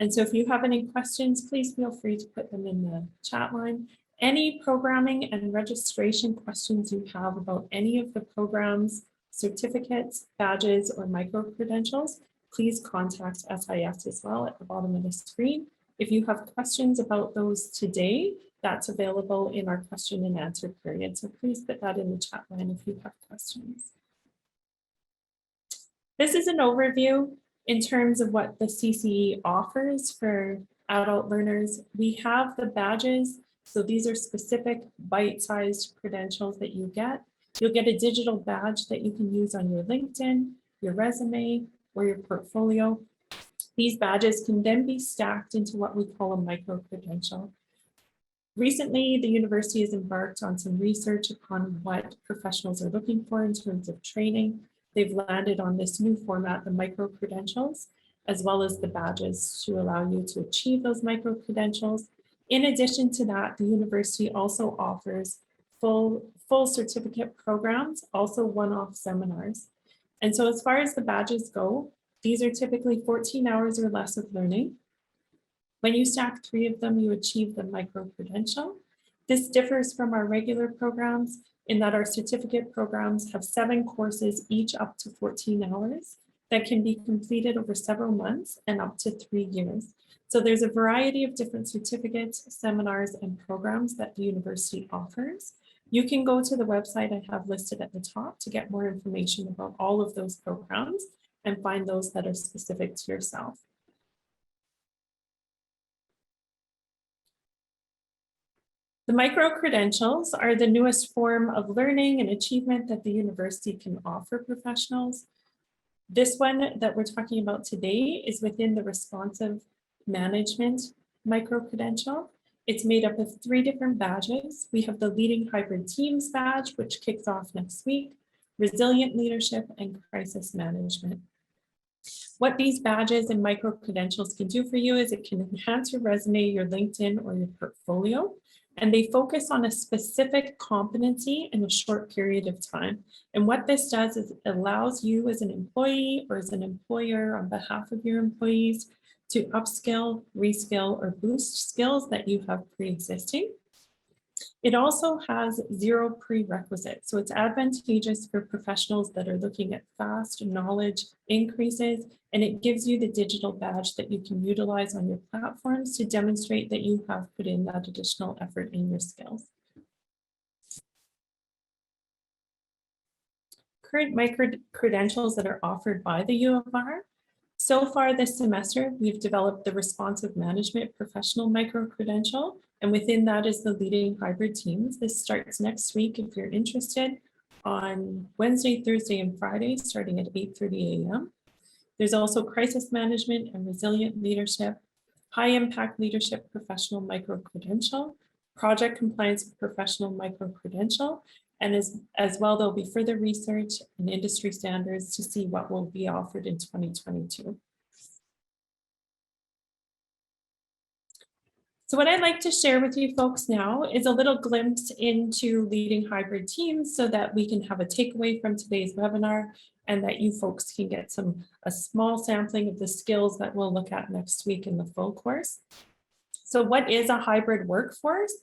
And so if you have any questions, please feel free to put them in the chat line. Any programming and registration questions you have about any of the programs, certificates, badges, or micro-credentials, please contact SIS as well at the bottom of the screen. If you have questions about those today, that's available in our question and answer period. So please put that in the chat line if you have questions. This is an overview in terms of what the CCE offers for adult learners. We have the badges. So these are specific bite-sized credentials that you get. You'll get a digital badge that you can use on your LinkedIn, your resume, or your portfolio. These badges can then be stacked into what we call a micro-credential. Recently, the university has embarked on some research upon what professionals are looking for in terms of training. They've landed on this new format, the micro-credentials, as well as the badges to allow you to achieve those micro-credentials. In addition to that, the university also offers full certificate programs, also one-off seminars. And so as far as the badges go, these are typically 14 hours or less of learning. When you stack 3 of them, you achieve the micro-credential. This differs from our regular programs in that our certificate programs have 7 courses, each up to 14 hours, that can be completed over several months and up to 3 years. So there's a variety of different certificates, seminars, and programs that the university offers. You can go to the website I have listed at the top to get more information about all of those programs and find those that are specific to yourself. The micro-credentials are the newest form of learning and achievement that the university can offer professionals. This one that we're talking about today is within the responsive management micro-credential. It's made up of 3 different badges. We have the Leading Hybrid Teams badge, which kicks off next week, Resilient Leadership, and Crisis Management. What these badges and micro-credentials can do for you is it can enhance your resume, your LinkedIn, or your portfolio. And they focus on a specific competency in a short period of time. And what this does is it allows you as an employee or as an employer on behalf of your employees to upskill, reskill, or boost skills that you have pre-existing. It also has 0 prerequisites. So it's advantageous for professionals that are looking at fast knowledge increases, and it gives you the digital badge that you can utilize on your platforms to demonstrate that you have put in that additional effort in your skills. Current micro-credentials that are offered by the U of R. So far this semester, we've developed the Responsive Management Professional Micro-Credential, and within that is the Leading Hybrid Teams. This starts next week if you're interested on Wednesday, Thursday, and Friday, starting at 8:30 a.m. There's also Crisis Management and Resilient Leadership, High Impact Leadership Professional Micro-Credential, Project Compliance Professional Micro-Credential, and as well, there'll be further research and industry standards to see what will be offered in 2022. So what I'd like to share with you folks now is a little glimpse into Leading Hybrid Teams so that we can have a takeaway from today's webinar and that you folks can get a small sampling of the skills that we'll look at next week in the full course. So what is a hybrid workforce?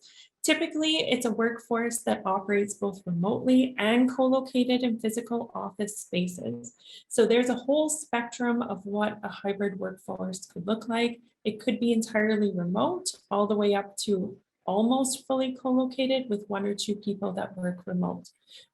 Typically, it's a workforce that operates both remotely and co-located in physical office spaces. So there's a whole spectrum of what a hybrid workforce could look like. It could be entirely remote, all the way up to almost fully co-located with 1 or 2 people that work remote.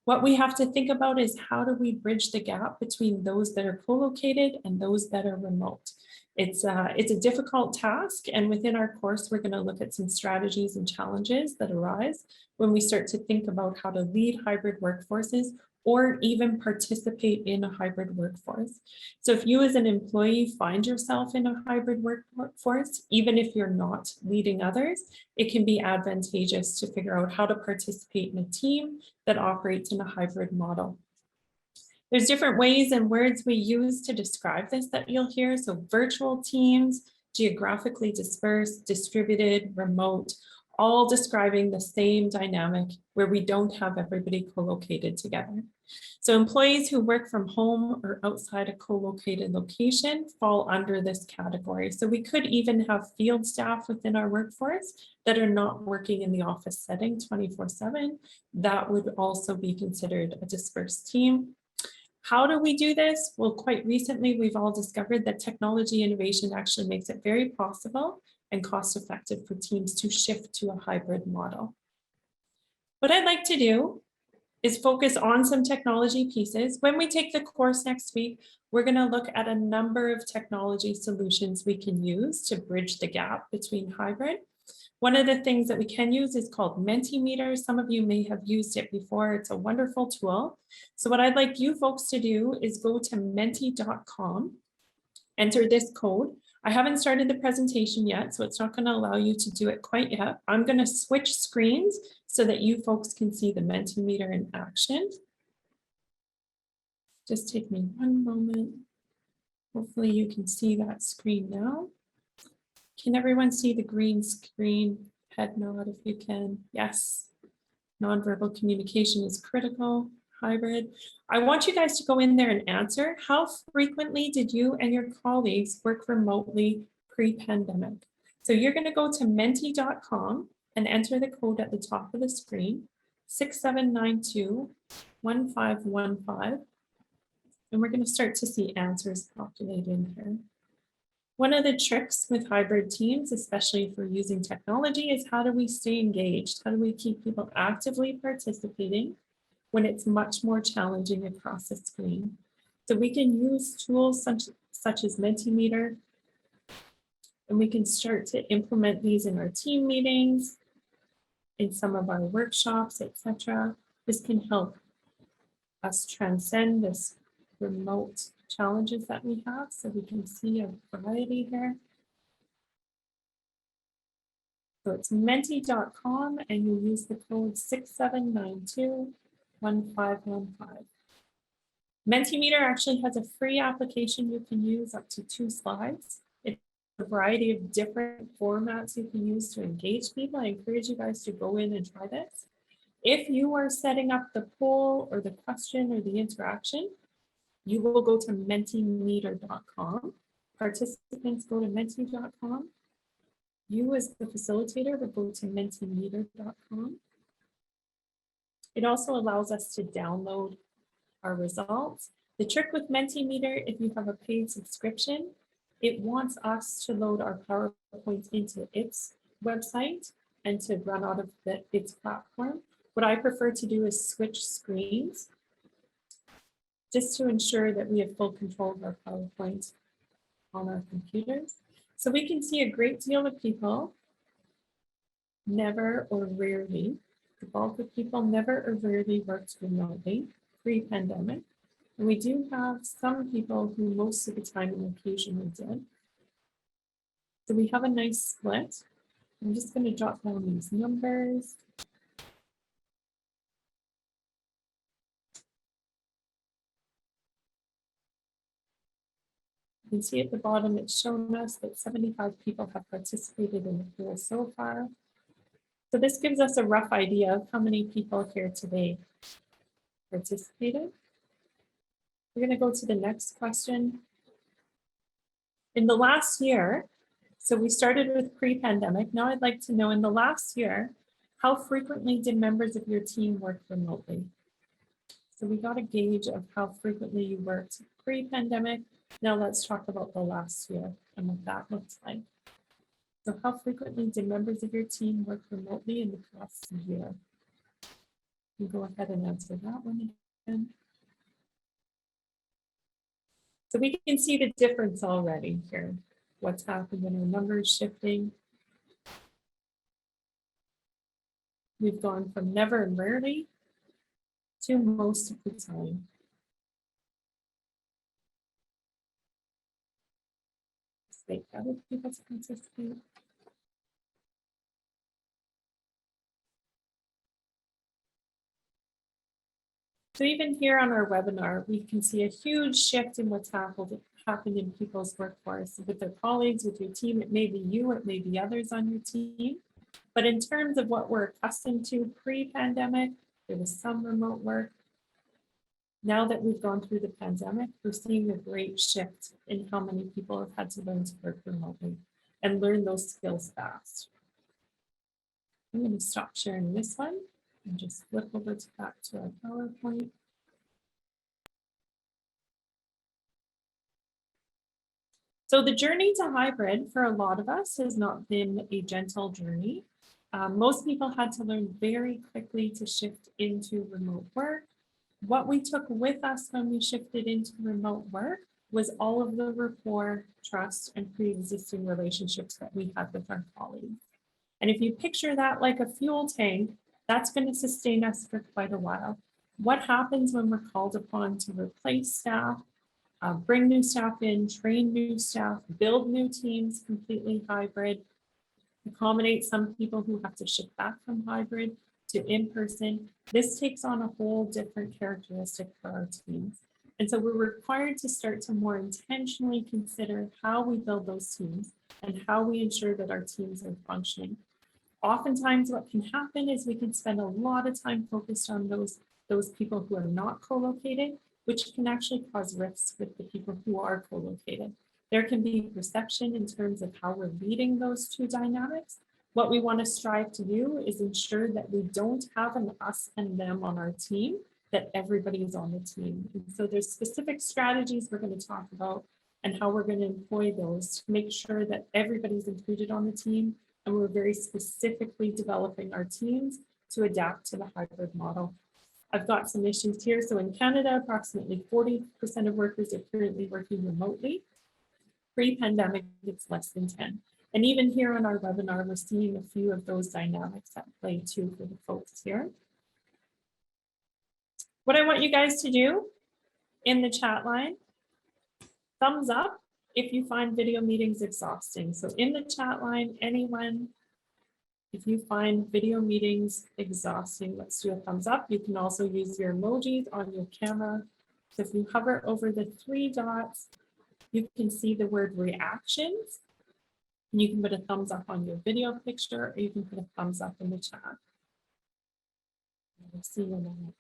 What we have to think about is how do we bridge the gap between those that are co-located and those that are remote. It's a difficult task, and within our course, we're going to look at some strategies and challenges that arise when we start to think about how to lead hybrid workforces or even participate in a hybrid workforce. So if you as an employee find yourself in a hybrid workforce, even if you're not leading others, it can be advantageous to figure out how to participate in a team that operates in a hybrid model. There's different ways and words we use to describe this that you'll hear. So virtual teams, geographically dispersed, distributed, remote, all describing the same dynamic where we don't have everybody co-located together. So employees who work from home or outside a co-located location fall under this category. So we could even have field staff within our workforce that are not working in the office setting 24/7. That would also be considered a dispersed team. How do we do this? Well, quite recently, we've all discovered that technology innovation actually makes it very possible and cost effective for teams to shift to a hybrid model. What I'd like to do is focus on some technology pieces. When we take the course next week, we're going to look at a number of technology solutions we can use to bridge the gap between hybrid. One of the things that we can use is called Mentimeter. Some of you may have used it before. It's a wonderful tool. So what I'd like you folks to do is go to menti.com, enter this code. I haven't started the presentation yet, so it's not going to allow you to do it quite yet. I'm going to switch screens so that you folks can see the Mentimeter in action. Just take me one moment. Hopefully you can see that screen now. Can everyone see the green screen? Head nod if you can. Yes. Nonverbal communication is critical. Hybrid. I want you guys to go in there and answer. How frequently did you and your colleagues work remotely pre-pandemic? So you're going to go to menti.com and enter the code at the top of the screen, 6792-1515. And we're going to start to see answers populate in here. One of the tricks with hybrid teams, especially if we're using technology, is how do we stay engaged? How do we keep people actively participating when it's much more challenging across the screen? So we can use tools such as Mentimeter, and we can start to implement these in our team meetings, in some of our workshops, etc. This can help us transcend this remote challenges that we have, so we can see a variety here. So it's menti.com and you use the code 6792-1515. Mentimeter actually has a free application you can use up to 2 slides. It's a variety of different formats you can use to engage people. I encourage you guys to go in and try this. If you are setting up the poll or the question or the interaction, you will go to mentimeter.com. Participants go to menti.com. You as the facilitator will go to mentimeter.com. It also allows us to download our results. The trick with Mentimeter, if you have a paid subscription, it wants us to load our PowerPoint into its website and to run out of its platform. What I prefer to do is switch screens just to ensure that we have full control of our PowerPoint on our computers. So we can see a great deal of people never or rarely, the bulk of people never or rarely worked remotely pre-pandemic. And we do have some people who most of the time and occasionally did. So we have a nice split. I'm just going to jot down these numbers. You can see at the bottom, it's shown us that 75 people have participated in the pool so far. So this gives us a rough idea of how many people here today participated. We're going to go to the next question. In the last year, so we started with pre-pandemic. Now I'd like to know, in the last year, how frequently did members of your team work remotely? So we got a gauge of how frequently you worked pre-pandemic. Now let's talk about the last year and what that looks like. So how frequently did members of your team work remotely in the past year? You go ahead and answer that one again. So we can see the difference already here. What's happened in our numbers shifting. We've gone from never and rarely to most of the time. Wait, other people to participate. So even here on our webinar, we can see a huge shift in what's happened in people's workforce with their colleagues, with your team. It may be you, it may be others on your team. But in terms of what we're accustomed to pre-pandemic, there was some remote work. Now that we've gone through the pandemic, we're seeing a great shift in how many people have had to learn to work remotely and learn those skills fast. I'm going to stop sharing this one and just flip over to back to our PowerPoint. So the journey to hybrid for a lot of us has not been a gentle journey. Most people had to learn very quickly to shift into remote work. What we took with us when we shifted into remote work was all of the rapport, trust, and pre-existing relationships that we had with our colleagues. And if you picture that like a fuel tank, that's going to sustain us for quite a while. What happens when we're called upon to replace staff, bring new staff in, train new staff, build new teams, completely hybrid, accommodate some people who have to shift back from hybrid to in-person. This takes on a whole different characteristic for our teams. And so we're required to start to more intentionally consider how we build those teams and how we ensure that our teams are functioning. Oftentimes what can happen is we can spend a lot of time focused on those people who are not co-located, which can actually cause rifts with the people who are co-located. There can be perception in terms of how we're leading those two dynamics. What we want to strive to do is ensure that we don't have an us and them on our team, that everybody is on the team. And so there's specific strategies we're going to talk about and how we're going to employ those to make sure that everybody's included on the team. And we're very specifically developing our teams to adapt to the hybrid model. I've got some issues here. So in Canada, approximately 40% of workers are currently working remotely. Pre-pandemic, it's less than 10. And even here on our webinar, we're seeing a few of those dynamics at play too for the folks here. What I want you guys to do in the chat line, thumbs up if you find video meetings exhausting. So in the chat line, anyone, if you find video meetings exhausting, let's do a thumbs up. You can also use your emojis on your camera. So if you hover over the 3 dots, you can see the word reactions. And you can put a thumbs up on your video picture, or you can put a thumbs up in the chat. We'll see you in a minute.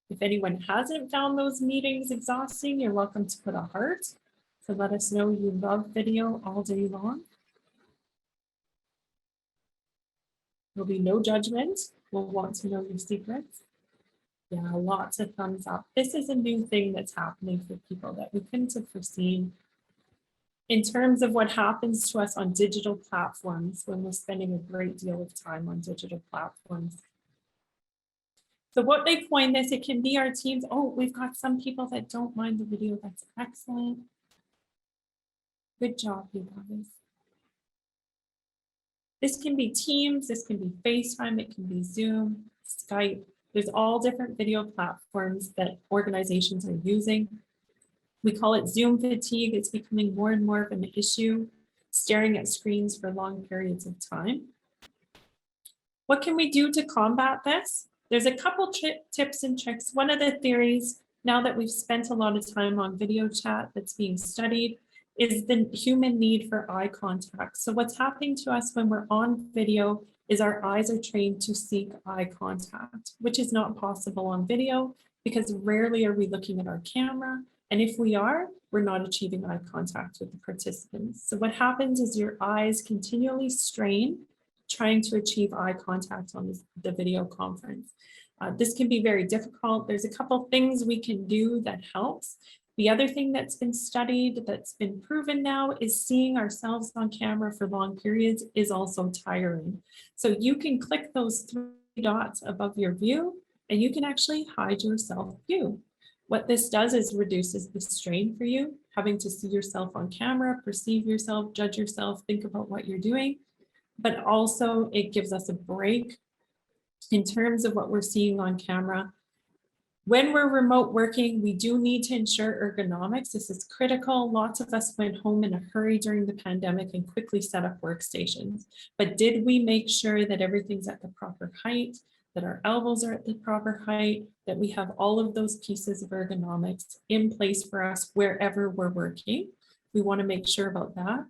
If anyone hasn't found those meetings exhausting, you're welcome to put a heart. So let us know you love video all day long. There'll be no judgment. We'll want to know your secrets. Yeah, lots of thumbs up. This is a new thing that's happening for people that we couldn't have foreseen in terms of what happens to us on digital platforms when we're spending a great deal of time on digital platforms. So what they coined this, it can be our teams. Oh, we've got some people that don't mind the video. That's excellent. Good job, you guys. This can be Teams, this can be FaceTime, it can be Zoom, Skype. There's all different video platforms that organizations are using. We call it Zoom fatigue. It's becoming more and more of an issue, staring at screens for long periods of time. What can we do to combat this? There's a couple tips and tricks. One of the theories, now that we've spent a lot of time on video chat that's being studied, is the human need for eye contact. So what's happening to us when we're on video is our eyes are trained to seek eye contact, which is not possible on video because rarely are we looking at our camera. And if we are, we're not achieving eye contact with the participants. So what happens is your eyes continually strain trying to achieve eye contact on the video conference. This can be very difficult. There's a couple things we can do that helps. The other thing that's been studied, that's been proven now, is seeing ourselves on camera for long periods is also tiring. So you can click those 3 dots above your view and you can actually hide your self view. What this does is reduces the strain for you, having to see yourself on camera, perceive yourself, judge yourself, think about what you're doing. But also it gives us a break in terms of what we're seeing on camera. When we're remote working, we do need to ensure ergonomics. This is critical. Lots of us went home in a hurry during the pandemic and quickly set up workstations. But did we make sure that everything's at the proper height, that our elbows are at the proper height, that we have all of those pieces of ergonomics in place for us wherever we're working? We want to make sure about that.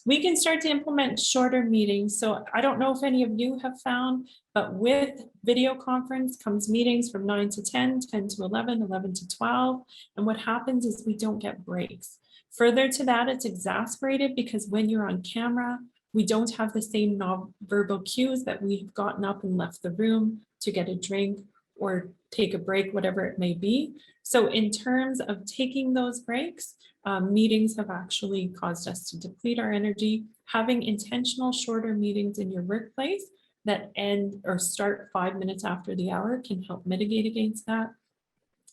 We can start to implement shorter meetings. So I don't know if any of you have found, but with video conference comes meetings from 9 to 10, 10 to 11, 11 to 12. And what happens is we don't get breaks. Further to that, it's exasperated because when you're on camera, we don't have the same non-verbal cues that we've gotten up and left the room to get a drink or take a break, whatever it may be. So in terms of taking those breaks, meetings have actually caused us to deplete our energy. Having intentional shorter meetings in your workplace that end or start 5 minutes after the hour can help mitigate against that.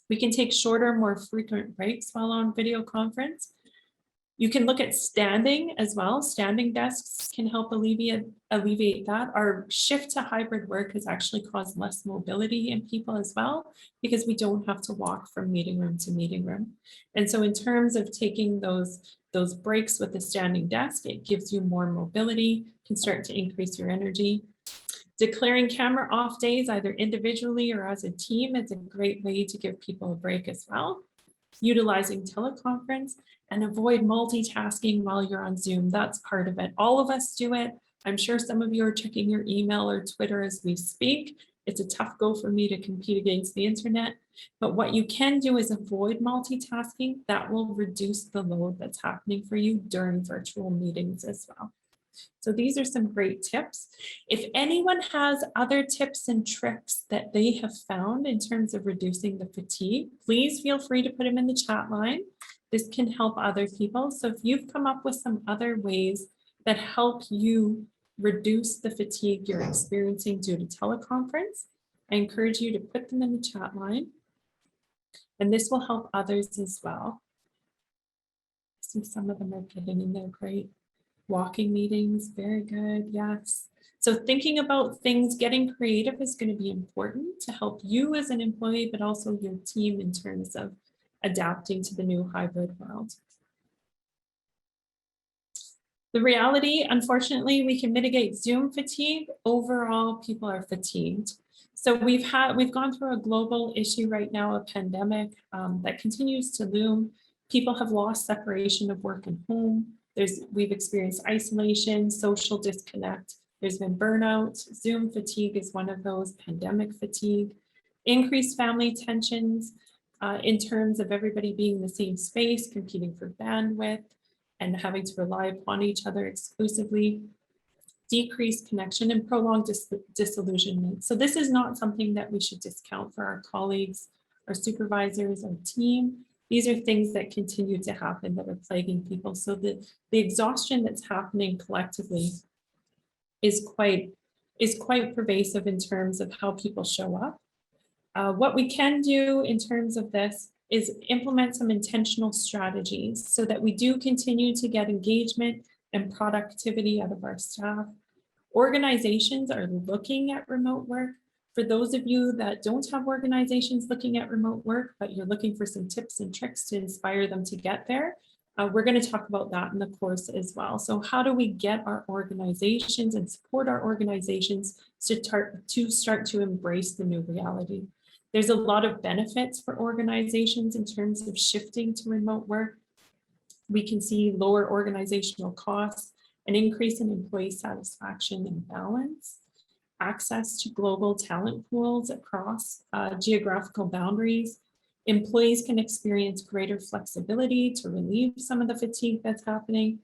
We can take shorter, more frequent breaks while on video conference. You can look at standing as well. Standing desks can help alleviate that. Our shift to hybrid work has actually caused less mobility in people as well, because we don't have to walk from meeting room to meeting room. And so in terms of taking those breaks with the standing desk, it gives you more mobility, can start to increase your energy. Declaring camera off days, either individually or as a team, is a great way to give people a break as well. Utilizing teleconference, and avoid multitasking while you're on Zoom. That's part of it. All of us do it. I'm sure some of you are checking your email or Twitter as we speak. It's a tough go for me to compete against the internet. But what you can do is avoid multitasking. That will reduce the load that's happening for you during virtual meetings as well. So these are some great tips. If anyone has other tips and tricks that they have found in terms of reducing the fatigue, please feel free to put them in the chat line. This can help other people. So if you've come up with some other ways that help you reduce the fatigue you're experiencing due to teleconference, I encourage you to put them in the chat line. And this will help others as well. See, some of them are getting in there, great. Walking meetings, very good, yes. So thinking about things, getting creative is going to be important to help you as an employee, but also your team in terms of adapting to the new hybrid world. The reality, unfortunately, we can mitigate Zoom fatigue. Overall, people are fatigued. So we've gone through a global issue right now, a pandemic that continues to loom. People have lost separation of work and home. We've experienced isolation, social disconnect. There's been burnout. Zoom fatigue is one of those, pandemic fatigue, increased family tensions in terms of everybody being in the same space, competing for bandwidth, and having to rely upon each other exclusively, decreased connection, and prolonged disillusionment. So this is not something that we should discount for our colleagues, our supervisors, our team. These are things that continue to happen that are plaguing people. So the exhaustion that's happening collectively is quite pervasive in terms of how people show up. What we can do in terms of this is implement some intentional strategies so that we do continue to get engagement and productivity out of our staff. Organizations are looking at remote work. For those of you that don't have organizations looking at remote work, but you're looking for some tips and tricks to inspire them to get there, we're going to talk about that in the course as well. So how do we get our organizations and support our organizations to start to embrace the new reality? There's a lot of benefits for organizations in terms of shifting to remote work. We can see lower organizational costs, an increase in employee satisfaction and balance, access to global talent pools across geographical boundaries. Employees can experience greater flexibility to relieve some of the fatigue that's happening.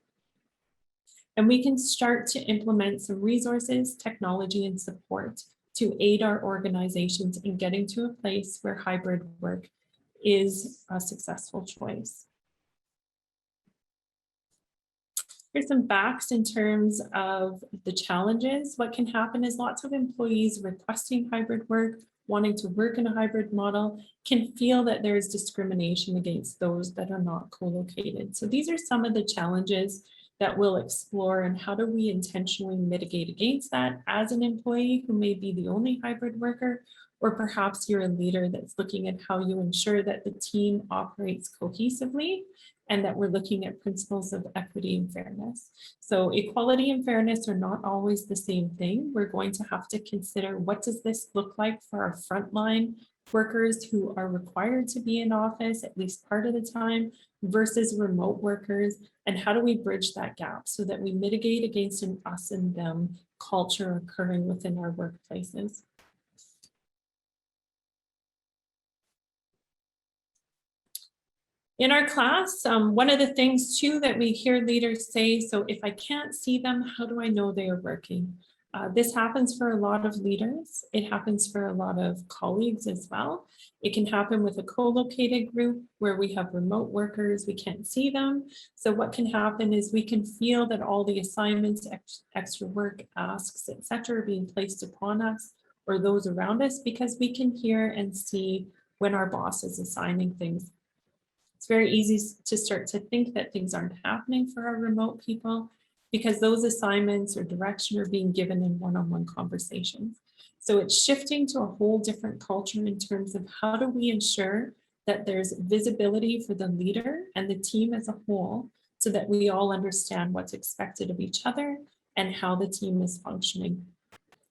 And we can start to implement some resources, technology, and support to aid our organizations in getting to a place where hybrid work is a successful choice. Here's some facts in terms of the challenges. What can happen is lots of employees requesting hybrid work, wanting to work in a hybrid model, can feel that there is discrimination against those that are not co-located. So these are some of the challenges that we'll explore, and how do we intentionally mitigate against that as an employee who may be the only hybrid worker, or perhaps you're a leader that's looking at how you ensure that the team operates cohesively and that we're looking at principles of equity and fairness. So equality and fairness are not always the same thing. We're going to have to consider, what does this look like for our frontline workers who are required to be in office at least part of the time versus remote workers, and how do we bridge that gap so that we mitigate against an us and them culture occurring within our workplaces. In our class, one of the things too that we hear leaders say, so if I can't see them, how do I know they are working? This happens for a lot of leaders. It happens for a lot of colleagues as well. It can happen with a co-located group where we have remote workers, we can't see them. So what can happen is we can feel that all the assignments, extra work, asks, etc., are being placed upon us or those around us because we can hear and see when our boss is assigning things. It's very easy to start to think that things aren't happening for our remote people because those assignments or direction are being given in one-on-one conversations. So it's shifting to a whole different culture in terms of how do we ensure that there's visibility for the leader and the team as a whole so that we all understand what's expected of each other and how the team is functioning.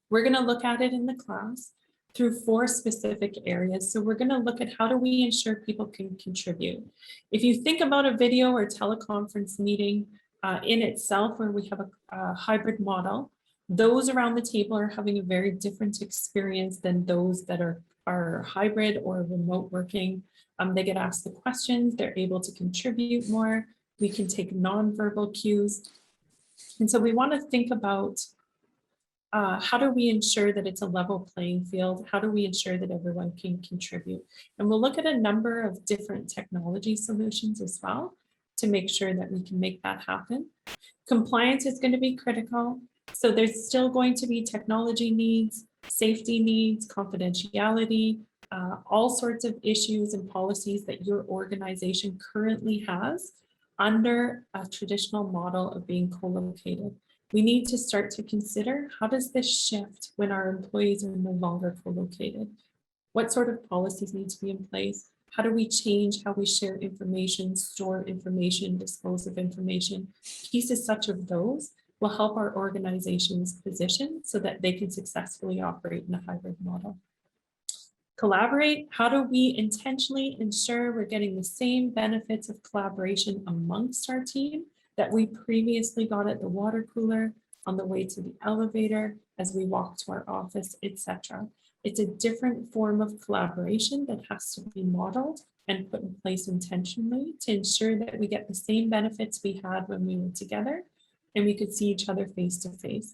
We're going to look at it in the class through 4 specific areas. So we're going to look at how do we ensure people can contribute. If you think about a video or teleconference meeting in itself where we have a hybrid model, those around the table are having a very different experience than those that are hybrid or remote working. They get asked the questions, they're able to contribute more. We can take nonverbal cues. And so we want to think about how do we ensure that it's a level playing field? How do we ensure that everyone can contribute? And we'll look at a number of different technology solutions as well to make sure that we can make that happen. Compliance is going to be critical. So there's still going to be technology needs, safety needs, confidentiality, all sorts of issues and policies that your organization currently has under a traditional model of being co-located. We need to start to consider how does this shift when our employees are no longer co-located? What sort of policies need to be in place? How do we change how we share information, store information, dispose of information? Pieces such of those will help our organizations position so that they can successfully operate in a hybrid model. Collaborate, how do we intentionally ensure we're getting the same benefits of collaboration amongst our team that we previously got at the water cooler, on the way to the elevator, as we walk to our office, etc. It's a different form of collaboration that has to be modeled and put in place intentionally to ensure that we get the same benefits we had when we were together and we could see each other face to face.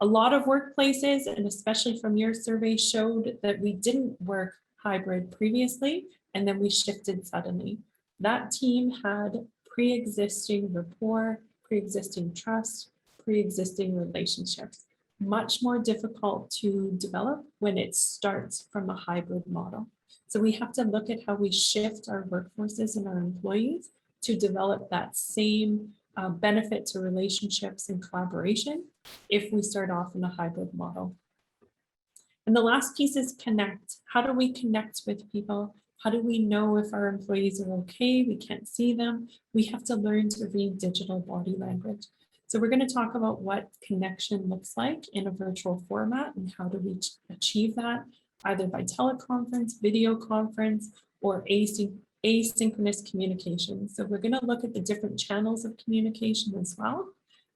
A lot of workplaces, and especially from your survey, showed that we didn't work hybrid previously, and then we shifted suddenly. That team had pre-existing rapport, pre-existing trust, pre-existing relationships. Much more difficult to develop when it starts from a hybrid model. So we have to look at how we shift our workforces and our employees to develop that same benefit to relationships and collaboration if we start off in a hybrid model. And the last piece is connect. How do we connect with people? How do we know if our employees are okay? We can't see them. We have to learn to read digital body language. So we're going to talk about what connection looks like in a virtual format and how do we achieve that, either by teleconference, video conference, or asynchronous communication. So we're going to look at the different channels of communication as well,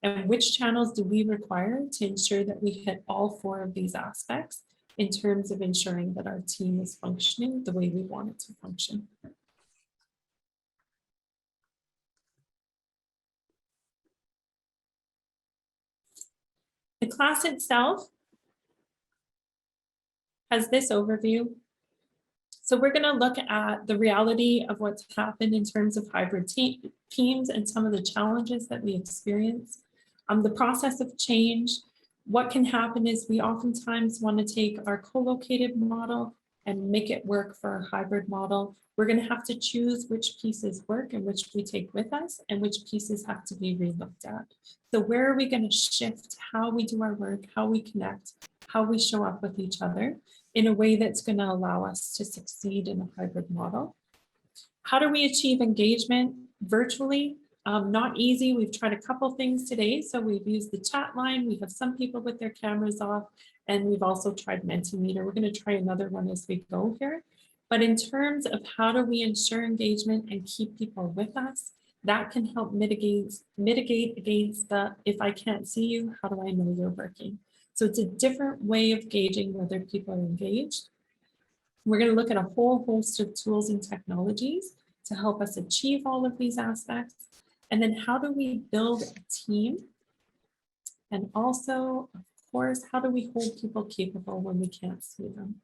and which channels do we require to ensure that we hit all 4 of these aspects in terms of ensuring that our team is functioning the way we want it to function. The class itself has this overview. So we're going to look at the reality of what's happened in terms of hybrid teams and some of the challenges that we experience. The process of change. What can happen is we oftentimes want to take our co-located model and make it work for our hybrid model. We're going to have to choose which pieces work and which we take with us and which pieces have to be relooked at. So where are we going to shift how we do our work, how we connect, how we show up with each other in a way that's going to allow us to succeed in a hybrid model? How do we achieve engagement virtually? Not easy. We've tried a couple things today. So we've used the chat line. We have some people with their cameras off, and we've also tried Mentimeter. We're going to try another one as we go here. But in terms of how do we ensure engagement and keep people with us, that can help mitigate against the, if I can't see you, how do I know you're working? So it's a different way of gauging whether people are engaged. We're going to look at a whole host of tools and technologies to help us achieve all of these aspects. And then how do we build a team? And also, of course, how do we hold people capable when we can't see them?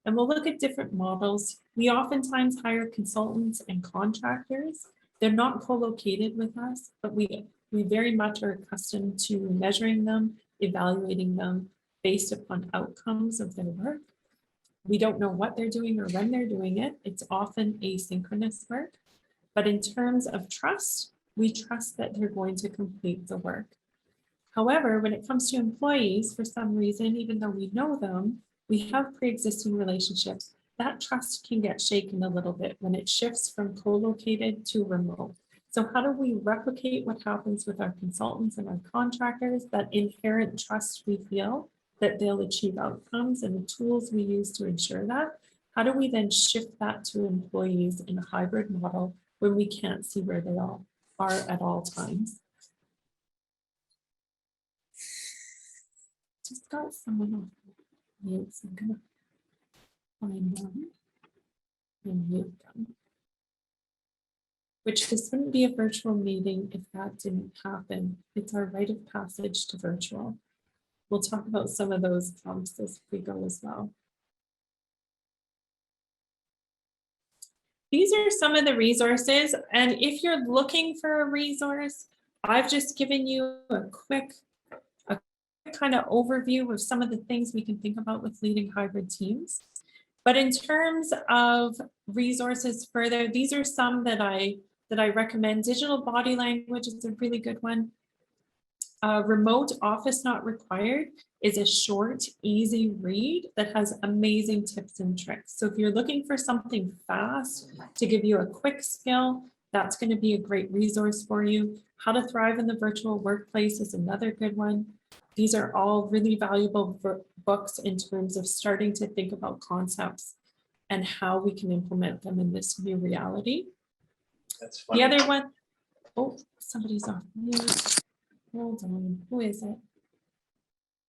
And we'll look at different models. We oftentimes hire consultants and contractors. They're not co-located with us, but we very much are accustomed to measuring them, evaluating them based upon outcomes of their work. We don't know what they're doing or when they're doing it. It's often asynchronous work. But in terms of trust, we trust that they're going to complete the work. However, when it comes to employees, for some reason, even though we know them, we have pre-existing relationships, that trust can get shaken a little bit when it shifts from co-located to remote. So how do we replicate what happens with our consultants and our contractors, that inherent trust we feel that they'll achieve outcomes and the tools we use to ensure that? How do we then shift that to employees in a hybrid model when we can't see where they all are at all times? Just got someone on mute, so I'm gonna find them and mute them. Which this wouldn't be a virtual meeting if that didn't happen. It's our rite of passage to virtual. We'll talk about some of those bumps as we go as well. These are some of the resources, and if you're looking for a resource, I've just given you a quick kind of overview of some of the things we can think about with leading hybrid teams. But in terms of resources further, these are some that I recommend. Digital body language is a really good one. Remote office not required is a short, easy read that has amazing tips and tricks. So if you're looking for something fast to give you a quick skill, that's going to be a great resource for you. How to Thrive in the Virtual Workplace is another good one. These are all really valuable books in terms of starting to think about concepts and how we can implement them in this new reality. That's funny. The other one, oh, somebody's off mute. Hold on, who is it?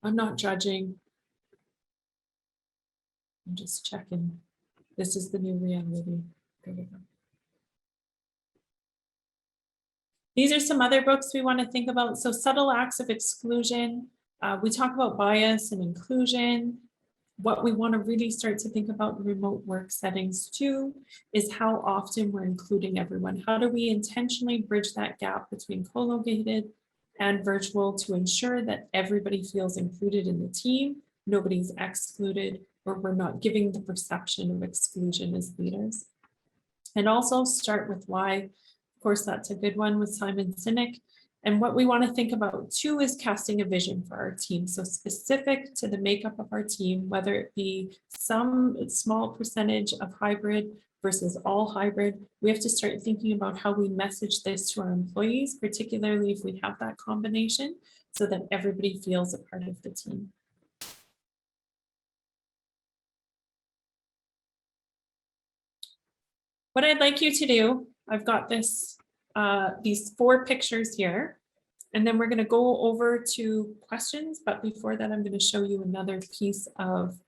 I'm not judging. I'm just checking. This is the new reality. There we go. These are some other books we want to think about. So Subtle Acts of Exclusion. We talk about bias and inclusion. What we want to really start to think about in remote work settings too is how often we're including everyone. How do we intentionally bridge that gap between co-located and virtual to ensure that everybody feels included in the team, nobody's excluded, or we're not giving the perception of exclusion as leaders. And also start with why. Of course, that's a good one with Simon Sinek. And what we want to think about too is casting a vision for our team. So specific to the makeup of our team, whether it be some small percentage of hybrid versus all hybrid, we have to start thinking about how we message this to our employees, particularly if we have that combination, so that everybody feels a part of the team. What I'd like you to do, I've got this, these 4 pictures here, and then we're going to go over to questions. But before that, I'm going to show you another piece of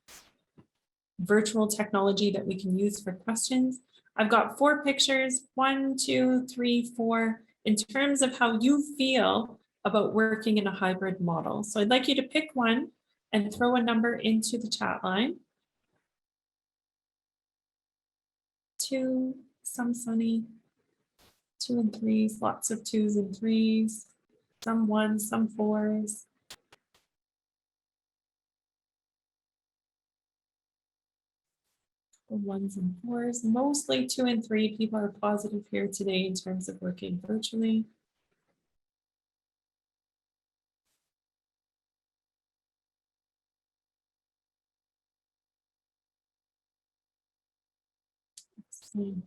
virtual technology that we can use for questions. I've got 4 pictures, 1, 2, 3, 4, in terms of how you feel about working in a hybrid model. So I'd like you to pick one and throw a number into the chat line. 2, some sunny, 2 and 3s, lots of 2s and 3s, some 1s, some 4s. The 1s and 4s, mostly 2 and 3. People are positive here today in terms of working virtually. Excellent.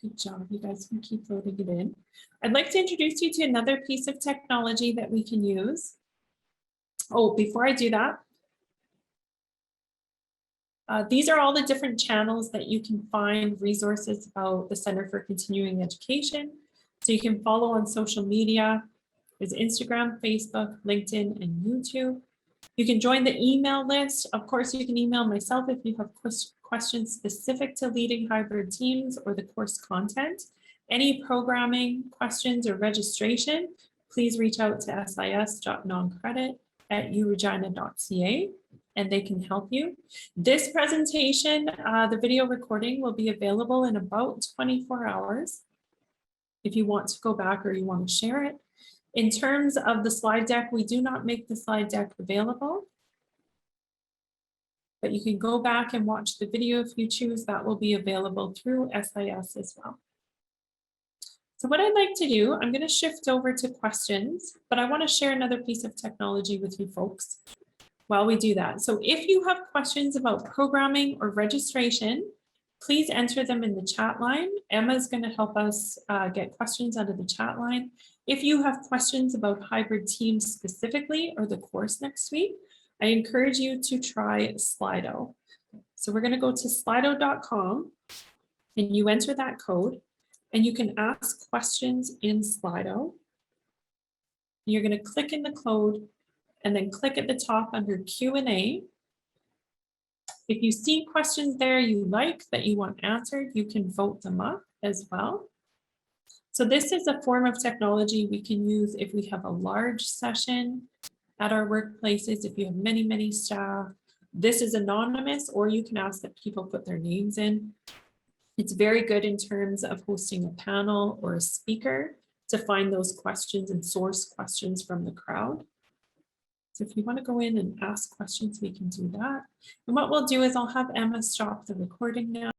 Good job, you guys can keep loading it in. I'd like to introduce you to another piece of technology that we can use. Oh, before I do that, These are all the different channels that you can find resources about the Center for Continuing Education. So you can follow on social media. There's Instagram, Facebook, LinkedIn, and YouTube. You can join the email list. Of course, you can email myself if you have questions specific to leading hybrid teams or the course content. Any programming questions or registration, please reach out to sis.noncredit@uregina.ca and they can help you. This presentation, the video recording will be available in about 24 hours. If you want to go back or you want to share it. In terms of the slide deck, we do not make the slide deck available. But you can go back and watch the video if you choose. That will be available through SIS as well. So what I'd like to do, I'm going to shift over to questions, but I want to share another piece of technology with you folks while we do that. So if you have questions about programming or registration, please enter them in the chat line. Emma's going to help us get questions out of the chat line. If you have questions about hybrid teams specifically or the course next week, I encourage you to try Slido. So we're going to go to slido.com and you enter that code and you can ask questions in Slido. You're going to click in the code and then click at the top under Q&A. If you see questions there you like that you want answered, you can vote them up as well. So this is a form of technology we can use if we have a large session at our workplaces, if you have many, many staff. This is anonymous, or you can ask that people put their names in. It's very good in terms of hosting a panel or a speaker to find those questions and source questions from the crowd. So if you want to go in and ask questions, we can do that. And what we'll do is I'll have Emma stop the recording now.